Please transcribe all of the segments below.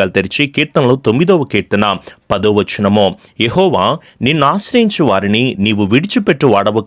పుస్తకాలు తెరిచి కీర్తనలు 9వ కీర్తన 10వ వచనము, యెహోవా నిన్ను ఆశ్రయించు వారిని నీవు విడిచిపెట్టు వాడవు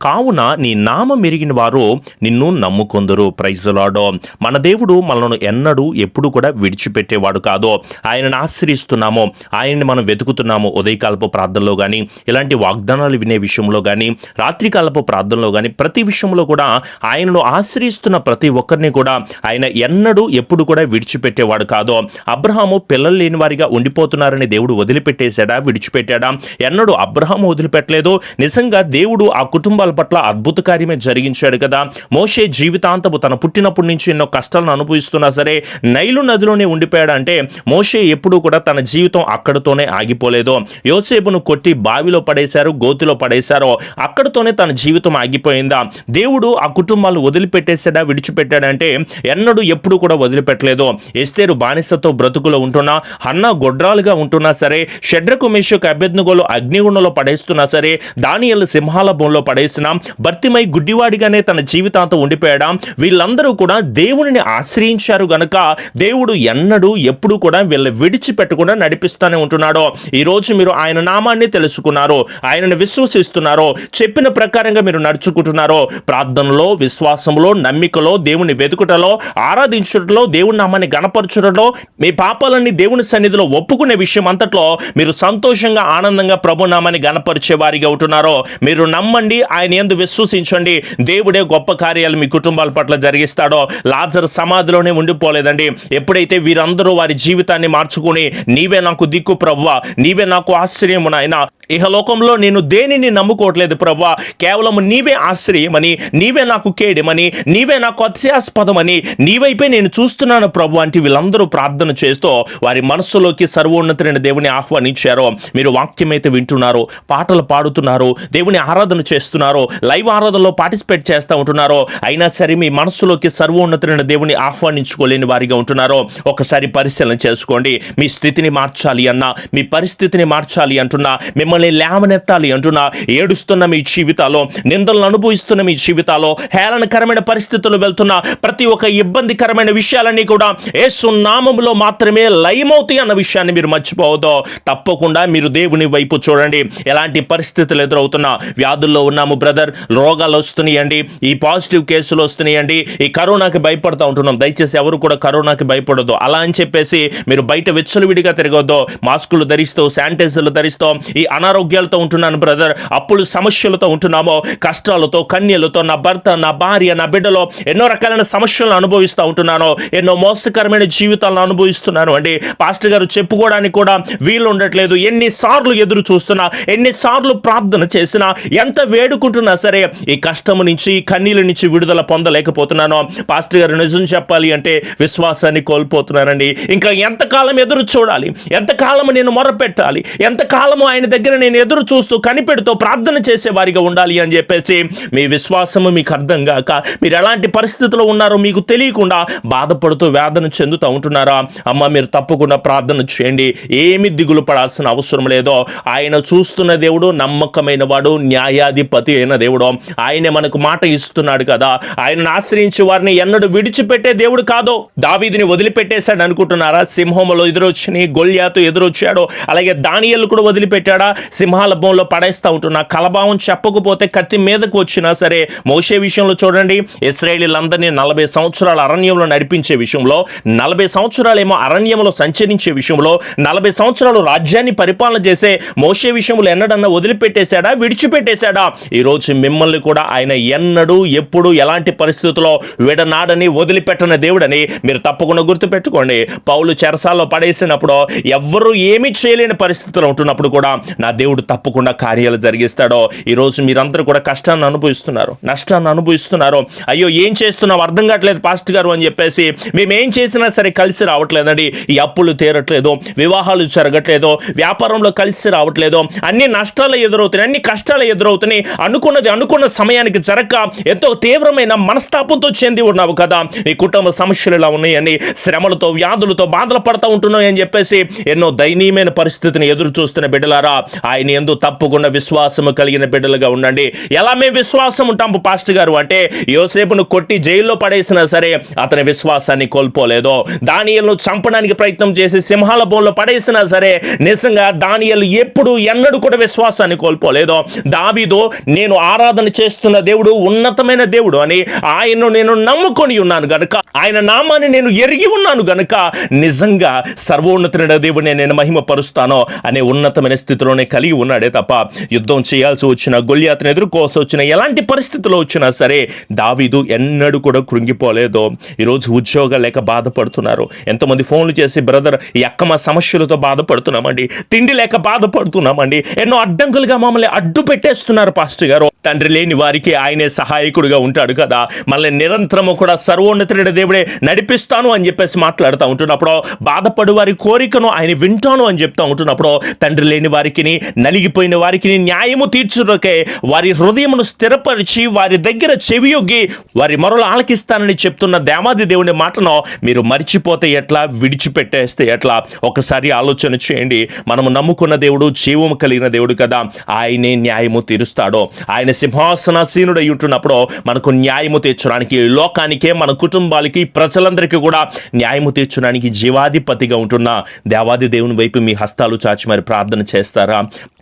కావున నీ నామం ఎరిగిన వారు నిన్ను నమ్ముకొందురు. Praise the lord. మన దేవుడు మనల్ని ఎన్నడూ ఎప్పుడు కూడా విడిచిపెట్టేవాడు కాదు. ఆయనను ఆశ్రయిస్తున్నాము, ఆయన్ని మనం వెతుకుతున్నాము. ఉదయకాలపు ప్రార్థనలో కానీ, ఇలాంటి వాగ్దానాలు వినే విషయంలో కానీ, రాత్రికాలపు ప్రార్థనలో కానీ, ప్రతి విషయంలో కూడా ఆయనను ఆశ్రయిస్తున్న ప్రతి ఒక్కరిని కూడా ఆయన ఎన్నడూ ఎప్పుడు కూడా విడిచిపెట్టేవాడు కాదు. అబ్రహాము పిల్లలు లేని వారిగా ఉండిపోతున్నారని దేవుడు వదిలిపెట్టేశాడా, విడిచిపెట్టాడా? ఎన్నడూ అబ్రహాము వదిలిపెట్టలేదు. నిజంగా దేవుడు ఆ కుటుంబాల పట్ల అద్భుత కార్యమే జరిగించాడు కదా. మోషే జీవితాంతము తన పుట్టినప్పటి నుంచి ఎన్నో కష్టాలను అనుభవిస్తున్నా సరే నైలు నదిలోనే ఉండిపోయాడు. అంటే మోషే ఎప్పుడూ కూడా తన జీవితం అక్కడితోనే ఆగిపోలేదు. యోసేపును కొట్టి బావిలో పడేశారు, గోతిలో పడేశారో అక్కడితోనే తన జీవితం ఆగిపోయిందా? దేవుడు ఆ కుటుంబాలను వదిలిపెట్టేశాడా, విడిచిపెట్టాడంటే ఎన్నడూ ఎప్పుడు కూడా వదిలిపెట్టలేదు. ఎస్తేరు బానిసతో బ్రతుకులో ఉంటున్నా, హన్నా గొడ్రాలుగా ఉంటున్నా సరే, షడ్రకు మేషకు అబేద్నెగోలు అగ్నిగుండంలో పడేస్తున్నా సరే, దానియేలు సింహాల బోన్లో పడేసినా, భర్తిమై గుడ్డివాడిగానే తన జీవితాంతం ఉండిపోయాడా, వీళ్ళందరూ కూడా దేవునిని ఆశ్రయించారు గనుక దేవుడు ఎన్నడూ ఎప్పుడు కూడా వీళ్ళని విడిచిపెట్టకుండా నడిపిస్తూనే ఉంటున్నాడు. ఈరోజు మీరు ఆయన నామాన్ని తెలుసుకున్నారు, ఆయనను విశ్వసిస్తున్నారో, చెప్పిన ప్రకారంగా మీరు నడుచుకుంటున్నారో, ప్రార్థనలో, విశ్వాసంలో, నమ్మికలో, దేవుని వెతుకుటలో, ఆరాధించుటలో, దేవుని నామాన్ని గణపరచుటలో, మీ పాపాలన్నీ దేవుని సన్నిధిలో ఒప్పుకునే విషయం అంతట్లో మీరు సంతోషంగా, ఆనందంగా ప్రభు నామాన్ని గణపరిచే వారిగా ఉంటున్నారో, మీరు నమ్మండి, ఆయన యందు విశ్వసించండి. దేవుడే గొప్ప కార్యాలు మీ కుటుంబాల పట్ల జరిగిస్తాడో. లాజరు సమాధిలోనే ఉండిపోలేదండి. ఎప్పుడైతే వీరందరూ వారి జీవితాన్ని మార్చుకుని, నీవే నాకు దిక్కు ప్రభువా, నీవే నాకు ఆశ్రయము నాయనా, ఇహలోకంలో నేను దేనిని నమ్ముకోవట్లేదు ప్రభువా, కేవలం నీవే ఆశ్రయమని, నీవే నాకు కేడమని, నీవే నాకు అత్యాస్పదమని, నీవైపే నేను చూస్తున్నాను ప్రభు అంటే వీళ్ళందరూ ప్రార్థన చేస్తూ వారి మనస్సులోకి సర్వోన్నతులైన దేవుని ఆహ్వానించారో. మీరు వాక్యమైతే వింటున్నారో, పాటలు పాడుతున్నారో, దేవుని ఆరాధన చేస్తున్నారో, లైవ్ ఆరాధనలో పార్టిసిపేట్ చేస్తూ ఉంటున్నారో, అయినా సరే మీ మనస్సులోకి సర్వోన్నతులైన దేవుని ఆహ్వానించుకోలేని వారిగా ఉంటున్నారో, ఒకసారి పరిశీలన చేసుకోండి. మీ స్థితిని మార్చాలి అన్నా, మీ పరిస్థితిని మార్చాలి అంటున్నా, మిమ్మల్ని లేవనెత్తాలి అంటున్నా, ఏడుస్తున్న మీ జీవితాల్లో, నిందలను అనుభవిస్తున్న మీ జీవితాల్లో, హేళనకరమైన పరిస్థితులు వెళ్తున్న ప్రతి ఒక్క ఇబ్బందికరమైన విషయాలన్నీ కూడా యేసు నామములో మాత్రమే లయమవుతాయి అన్న విషయాన్ని మీరు మర్చిపోవద్దు. తప్పకుండా మీరు దేవుని వైపు చూడండి. ఎలాంటి పరిస్థితులు ఎదురవుతున్నా, వ్యాధుల్లో ఉన్నాము బ్రదర్, రోగాలు వస్తున్నాయండి, ఈ పాజిటివ్ కేసులు వస్తున్నాయండి, ఈ కరోనాకి భయపడుతూ ఉంటున్నాం. దయచేసి ఎవరు కూడా కరోనాకి భయపడద్దు. అలా అని చెప్పేసి మీరు బయట విచ్చలవిడిగా తిరగొద్దు. మాస్కులు ధరిస్తూ, శానిటైజర్లు ధరిస్తూ ఈ అనారోగ్యాలతో ఉంటున్నాను బ్రదర్, అప్పులు సమస్యలతో ఉంటున్నామో, కష్టాలతో, కన్యలతో, నా భర్త, నా భార్య, నా బిడ్డలో ఎన్నో రకాలైన సమస్యలను అనుభవిస్తూ ఉంటున్నాను, ఎన్నో మోసకరమైన జీవితాలను అనుభవిస్తున్నాను అండి. పాస్టర్ గారు చెప్పుకోవడానికి కూడా వీలు ఉండట్లేదు. ఎన్నిసార్లు ఎదురు చూస్తున్నా, ఎన్నిసార్లు ప్రార్థన చేసినా, ఎంత వేడుకుంటున్నా సరే ఈ కష్టము నుంచి, ఈ కన్నీళ్ళ నుంచి విడుదల పొందలేకపోతున్నాను. పాస్టర్ గారు నిజం చెప్పాలి అంటే విశ్వాసాన్ని కోల్పోతున్నానండి. ఇంకా ఎంతకాలం ఎదురు చూడాలి, ఎంతకాలం నేను మొరపెట్టాలి, ఎంతకాలము ఆయన దగ్గర నేను ఎదురు చూస్తూ కనిపెడుతూ ప్రార్థన చేసే వారిగా ఉండాలి అని చెప్పేసి మీ విశ్వాసము మీకు అర్థం కాక మీరు ఎలాంటి పరిస్థితిలో ఉన్నారో మీకు తెలియకుండా బాధపడుతూ వేదన చెందుతూ ఉంటున్నారా? అమ్మ, మీరు తప్పకుండా ప్రార్థన చేయండి. ఏమి దిగులు పడాల్సిన అవసరం లేదో. ఆయన చూస్తున్న దేవుడు, నమ్మకమైన వాడు, న్యాయాధిపతి అయిన దేవుడు. ఆయనే మనకు మాట ఇస్తున్నాడు కదా. ఆయనను ఆశ్రయించి వారిని ఎన్నడూ విడిచిపెట్టే దేవుడు కాదు. దావీదుని వదిలిపెట్టేశాడు అనుకుంటున్నారా? సింహంలో ఎదురొచ్చినాయి, గొల్యాతు ఎదురొచ్చాడు, అలాగే దానియేలు కూడా వదిలిపెట్టాడా? సింహాల బోన్లో పడేస్తూ ఉంటున్నా. కలభావం చెప్పకపోతే కత్తి మీదకు వచ్చినా సరే. మోషే విషయంలో చూడండి, ఇశ్రాయేలీలందరినీ 40 సంవత్సరాల అరణ్యంలో నడిపించే విషయంలో, 40 సంవత్సరాలేమో అరణ్యంలో సంచరించే విషయంలో, 40 సంవత్సరాలు రాజ్యాన్ని పరిపాలన చేసే మోషే విషయంలో ఎన్నడన్నా వదిలిపెట్టేశాడా, విడిచిపెట్టేశాడా? ఈరోజు మిమ్మల్ని కూడా ఆయన ఎన్నడూ, ఎప్పుడు, ఎలాంటి పరిస్థితుల్లో విడనాడని, వదిలిపెట్టని దేవుడని మీరు తప్పకుండా గుర్తుపెట్టుకోండి. పౌలు చెరసాల్లో పడేసినప్పుడు, ఎవ్వరూ ఏమీ చేయలేని పరిస్థితుల్లో ఉంటున్నప్పుడు కూడా నా దేవుడు తప్పకుండా కార్యాలు జరిగిస్తాడో. ఈరోజు మీరందరూ కూడా కష్టాన్ని అనుభవిస్తున్నారు, నష్టాన్ని అనుభవిస్తున్నారు. అయ్యో ఏం చేస్తున్నావు అర్థం కావట్లేదు పాస్టర్ గారు అని చెప్పేసి మేమేం చేసినా సరే కలిసి రావట్లేదండి. ఈ అప్పులు తీరట్లేదు, వివాహాలు జరగట్లేదు, వ్యాపారంలో కలిసి రావట్లేదు, అన్ని నష్టాలు ఎదురవుతున్నాయి, అన్ని కష్టాలు ఎదురవుతున్నాయి. అనుకున్నది అనుకున్న సమయానికి జరగక ఎంతో తీవ్రమైన మనస్తాపంతో చెంది ఉన్నావు కదా. నీ కుటుంబ సమస్యలు ఇలా ఉన్నాయని, శ్రమలతో, వ్యాధులతో బాధలు పడతా ఉంటున్నావు అని చెప్పేసి ఎన్నో దయనీయమైన పరిస్థితిని ఎదురు చూస్తున్న బిడ్డలారా, ఆయన యందు తప్పకుండా విశ్వాసము కలిగిన బిడ్డలుగా ఉండండి. ఎలా మేము విశ్వాసం ఉంటాము పాస్టర్ గారు అంటే, యోసేపును కొట్టి జైల్లో పడేసినా సరే అతని విశ్వాసాన్ని కోల్పోలేదు. దానియేలును చంపడానికి ప్రయత్నం చేసి సింహాల బోన్లో పడేసినా సరే నిజంగా దానియేలు ఎప్పుడు ఎన్నడూ కూడా విశ్వాసాన్ని కోల్పోలేదు. దావీదు నేను ఆరాధన చేస్తున్న దేవుడు ఉన్నతమైన దేవుడు అని, ఆయన్ను నేను నమ్ముకొని ఉన్నాను గనుక, ఆయన నామాన్ని నేను ఎరిగి ఉన్నాను గనుక నిజంగా సర్వోన్నతుడైన దేవుడిని నేను మహిమపరుస్తాను అనే ఉన్నతమైన స్థితిలోనే కలిగి ఉన్నాడే తప్ప యుద్ధం చేయాల్సి వచ్చిన, గొల్యాతును ఎదుర్కోవాల్సి వచ్చిన, ఎలాంటి పరిస్థితుల్లో వచ్చినా సరే దావీదు ఎన్నడూ కూడా కృంగిపోలేదు. ఈరోజు ఉద్యోగాలు లేక బాధపడుతున్నారు. ఎంతోమంది ఫోన్లు చేసి బ్రదర్ ఈ అక్కమ సమస్యలతో బాధపడుతున్నామండి, తిండి లేక బాధపడుతున్నామండి, ఎన్నో అడ్డంకులుగా మమ్మల్ని అడ్డు పెట్టేస్తున్నారు పాస్టర్ గారు. తండ్రి లేని వారికి ఆయనే సహాయకుడిగా ఉంటాడు కదా, మళ్ళీ నిరంతరము కూడా సర్వోన్నతుడైన దేవుడే నడిపిస్తాను అని చెప్పేసి మాట్లాడుతూ ఉంటున్నప్పుడు, బాధపడు వారి కోరికను ఆయన వింటాను అని చెప్తా ఉంటున్నప్పుడు, తండ్రి లేని వారికి, నలిగిపోయిన వారికి న్యాయము తీర్చుటకే వారి హృదయమును స్థిరపరిచి వారి దగ్గర చెవియొగ్గి వారి మొరలు ఆలకిస్తానని చెప్తున్న దేవాది దేవుని మాటను మీరు మర్చిపోతే ఎట్లా, విడిచిపెట్టేస్తే ఎట్లా? ఒకసారి ఆలోచన చేయండి. మనము నమ్ముకున్న దేవుడు జీవము కలిగిన దేవుడు కదా, ఆయనే న్యాయము తీరుస్తాడు. ఆయన సింహాసనాసీనుడై ఉంటున్నప్పుడు మనకు న్యాయము తీర్చడానికి, లోకానికే, మన కుటుంబాలకి, ప్రజలందరికీ కూడా న్యాయము తీర్చడానికి జీవాధిపతిగా ఉంటున్న దేవాది దేవుని వైపు మీ హస్తాలు చాచి మరి ప్రార్థన చేస్తారా?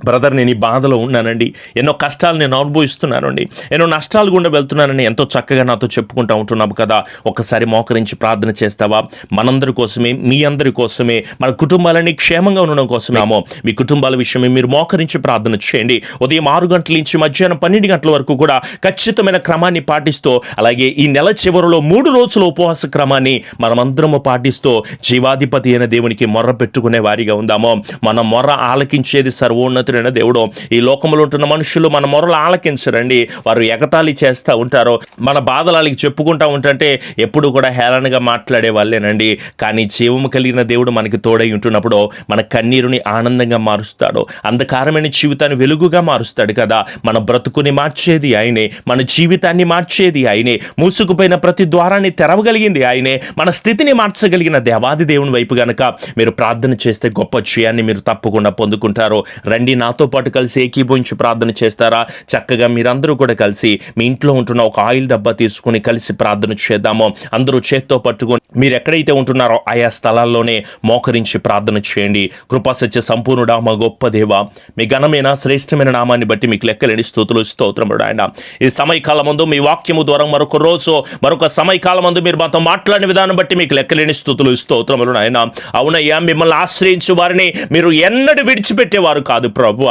బ్రదర్ నేను ఈ బాధలో ఉన్నానండి, ఎన్నో కష్టాలు నేను అనుభవిస్తున్నానండి, ఎన్నో నష్టాలు గుండా వెళ్తున్నానని ఎంతో చక్కగా నాతో చెప్పుకుంటూ ఉంటున్నాము కదా, ఒకసారి మోకరించి ప్రార్థన చేస్తావా? మనందరి కోసమే, మీ అందరి కోసమే, మన కుటుంబాలన్నీ క్షేమంగా ఉండడం కోసమేమో మీ కుటుంబాల విషయమే మీరు మోకరించి ప్రార్థన చేయండి. ఉదయం 6 గంటల నుంచి మధ్యాహ్నం 12 గంటల వరకు కూడా ఖచ్చితమైన క్రమాన్ని పాటిస్తూ, అలాగే ఈ నెల చివరిలో 3 రోజుల ఉపవాస క్రమాన్ని మనమందరము పాటిస్తూ జీవాధిపతి అయిన దేవునికి మొర్ర పెట్టుకునే వారిగా ఉందాము. మన మొర్ర ఆలకించేది సర్వోన్నతుడైన దేవుడు. ఈ లోకంలో ఉంటున్న మనుషులు మన మొర్రలు ఆలకించరండి, వారు ఎగతాళి చేస్తూ ఉంటారు. మన బాధలకి చెప్పుకుంటూ ఉంటుంటే ఎప్పుడు కూడా హేళనగా మాట్లాడే వాళ్ళేనండి. కానీ జీవము కలిగిన దేవుడు మనకి తోడై ఉంటున్నప్పుడు మన కన్నీరుని ఆనందంగా మారుస్తాడు, అంధకారమైన జీవితాన్ని వెలుగుగా మారుస్తాడు కదా. మన బ్రతుకుని మార్చేది ఆయనే, మన జీవితాన్ని మార్చేది ఆయనే, మూసుకుపోయిన ప్రతి ద్వారాన్ని తెరవగలిగింది ఆయనే, మన స్థితిని మార్చగలిగిన దేవాది దేవుని వైపు గనక మీరు ప్రార్థన చేస్తే గొప్ప జయాన్ని మీరు తప్పకుండా పొందుకుంటారు. రండి నాతో పాటు కలిసి ఏకీభవించి ప్రార్థన చేస్తారా? చక్కగా మీరందరూ కూడా కలిసి మీ ఇంట్లో ఉంటున్న ఒక ఆయిల్ డబ్బా తీసుకుని కలిసి ప్రార్థన చేద్దాము. అందరూ చేత్తో పట్టుకొని మీరు ఎక్కడైతే ఉంటున్నారో ఆయా స్థలాల్లోనే మోకరించి ప్రార్థన చేయండి. కృపాసత్య సంపూర్ణుడా మా గొప్ప దేవ, మీ ఘనమైన శ్రేష్టమైన నామాన్ని బట్టి మీకు లెక్కలేని స్తుతులు స్తోత్రములు ఆయన. ఈ సమయకాలం ముందు మీ వాక్యము ద్వారా మరొక రోజు మరొక సమయకాలం ముందు మీరు మాతో మాట్లాడిన విధానం బట్టి మీకు లెక్కలేని స్తుతులు స్తోత్రములు ఆయన. అవునయ్యా, మిమ్మల్ని ఆశ్రయించు వారిని మీరు ఎన్నడూ విడిచిపెట్టేవారు కాదు ప్రభు.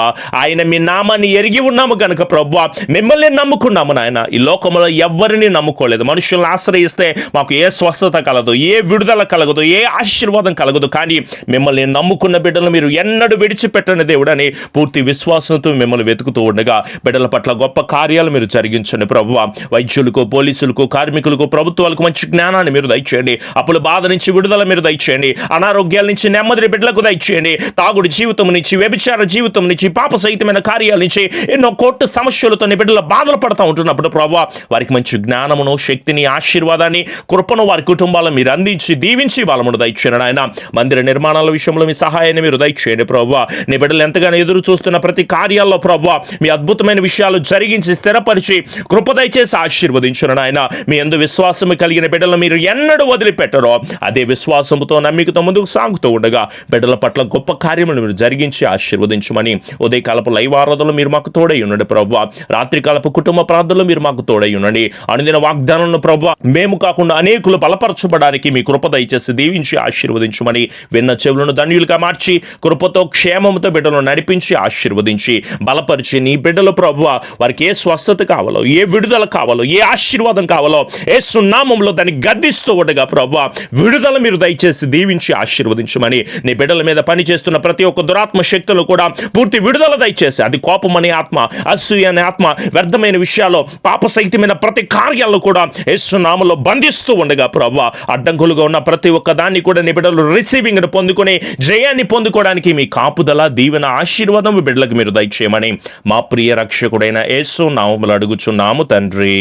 ఆయన మీ నామాన్ని ఎరిగి ఉన్నాము కనుక ప్రభు మిమ్మల్ని నమ్ముకున్నాము నాయన. ఈ లోకంలో ఎవరిని నమ్ముకోలేదు. మనుషులను ఆశ్రయిస్తే మాకు ఏ స్వస్థత కలదు, ఏ విడుదల కలగదు, ఏ ఆశీర్వాదం కలగదు. కానీ మిమ్మల్ని నమ్ముకున్న బిడ్డలు మీరు ఎన్నడూ విడిచిపెట్టని దేవుడని పూర్తి విశ్వాసంతో మిమ్మల్ని వెతుకుతూ ఉండగా బిడ్డల పట్ల గొప్ప కార్యాలు మీరు జరిగించండి ప్రభువ. వైద్యులకు, పోలీసులకు, కార్మికులకు, ప్రభుత్వాలకు మంచి జ్ఞానాన్ని మీరు దయచేయండి. అప్పుల బాధ నుంచి విడుదల మీరు దయచేయండి. అనారోగ్యాల నుంచి నెమ్మది బిడ్డలకు దయచేయండి. తాగుడు జీవితం నుంచి, వ్యభిచార జీవితం నుంచి, పాప సహితమైన కార్యాల నుంచి, ఎన్నో కోర్టు సమస్యలతో బిడ్డలు బాధలు పడుతూ ఉంటున్నప్పుడు ప్రభువ వారికి మంచి జ్ఞానమును, శక్తిని, ఆశీర్వాదాన్ని, కృపను వారి కుటుంబాలను మీరు అందించి దీవించి బలమును దయచేయండి ఆయన. మందిర నిర్మాణాల విషయంలో మీ సహాయాన్ని మీరు దయచేయండి ప్రభువ. నీ బిడ్డలు ఎంతగానో ఎదురు చూస్తున్న ప్రతి కార్యాల్లో ప్రభువ మీ అద్భుతమైన విషయాలు జరిగించి స్థిరపరిచి కృప దయచేసి ఆశీర్వదించండి ఆయన. మీ యందు విశ్వాసము కలిగిన బిడ్డలను మీరు ఎన్నడూ వదిలిపెట్టరో అదే విశ్వాసముతో, నమ్మికతో ముందుకు సాగుతూ ఉండగా బిడ్డల పట్ల గొప్ప కార్యములు మీరు జరిగించి ఆశీర్వదించమని ఉదయకాలపు లైవ్ ఆరాధనలు మీరు మాకు తోడై ఉండండి ప్రభువ. రాత్రికాలపు కుటుంబ ప్రార్థనలు మీరు మాకు తోడై ఉండండి. అనుదిన వాగ్దానాలను ప్రభువ మేము కాకుండా అనేకులు బలపరచబడానికి మీ కృప దయచేసి దీవించి ఆశీర్వదించమని, విన్న చెవులను ధన్యులుగా మార్చి కృపతో క్షేమముతో బిడ్డలను నడిపించి ఆశీర్వదించి బలపరిచి నీ బిడ్డలు ప్రభువ వారికి ఏ స్వస్థత కావాలో, ఏ విడుదల కావాలో, ఏ ఆశీర్వాదం కావాలో యేసు నామములో దాన్ని గద్దిస్తూ ఉండగా ప్రభువ విడుదల మీరు దయచేసి దీవించి ఆశీర్వదించమని, నీ బిడ్డల మీద పనిచేస్తున్న ప్రతి ఒక్క దురాత్మ శక్తులు కూడా పూర్తి విడుదల దయచేసి, అది కోపం అనే ఆత్మ, అసూయ అనే ఆత్మ, వ్యర్థమైన విషయాల్లో, పాప సహితమైన ప్రతి కార్యాలను కూడా యేసు నామములో బంధిస్తూ ఉండగా ప్రభువ అడ్డంకులుగా ఉన్న ప్రతి ఒక్క దాన్ని కూడా నీ బిడ్డలు రిసీవింగ్ను పొందుకొని జయాన్ని పొందుకోవడానికి మీ కాపుదల, దీవెన, ఆశీర్వాదం బిడ్డలకు మీరు దయచేయమని మా ప్రియ రక్షకుడైన యేసు నామములో అడుగుచున్నాము తండ్రి.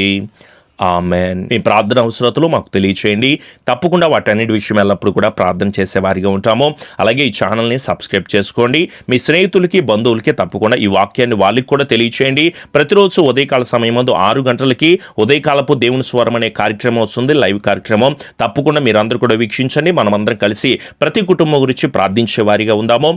ఆమెన్. మీ ప్రార్థన అవసరతలు మాకు తెలియచేయండి. తప్పకుండా వాటన్నిటి విషయం ఎల్లప్పుడు కూడా ప్రార్థన చేసేవారిగా ఉంటాము. అలాగే ఈ ఛానల్ని సబ్స్క్రైబ్ చేసుకోండి. మీ స్నేహితులకి, బంధువులకి తప్పకుండా ఈ వాక్యాన్ని వాళ్ళకి కూడా తెలియచేయండి. ప్రతిరోజు ఉదయకాల సమయం ముందు 6 గంటలకి ఉదయకాలపు దేవుని స్వరం అనే కార్యక్రమం వస్తుంది, లైవ్ కార్యక్రమం. తప్పకుండా మీరందరూ కూడా వీక్షించండి. మనమందరం కలిసి ప్రతి కుటుంబం గురించి ప్రార్థించే వారిగా ఉందాము.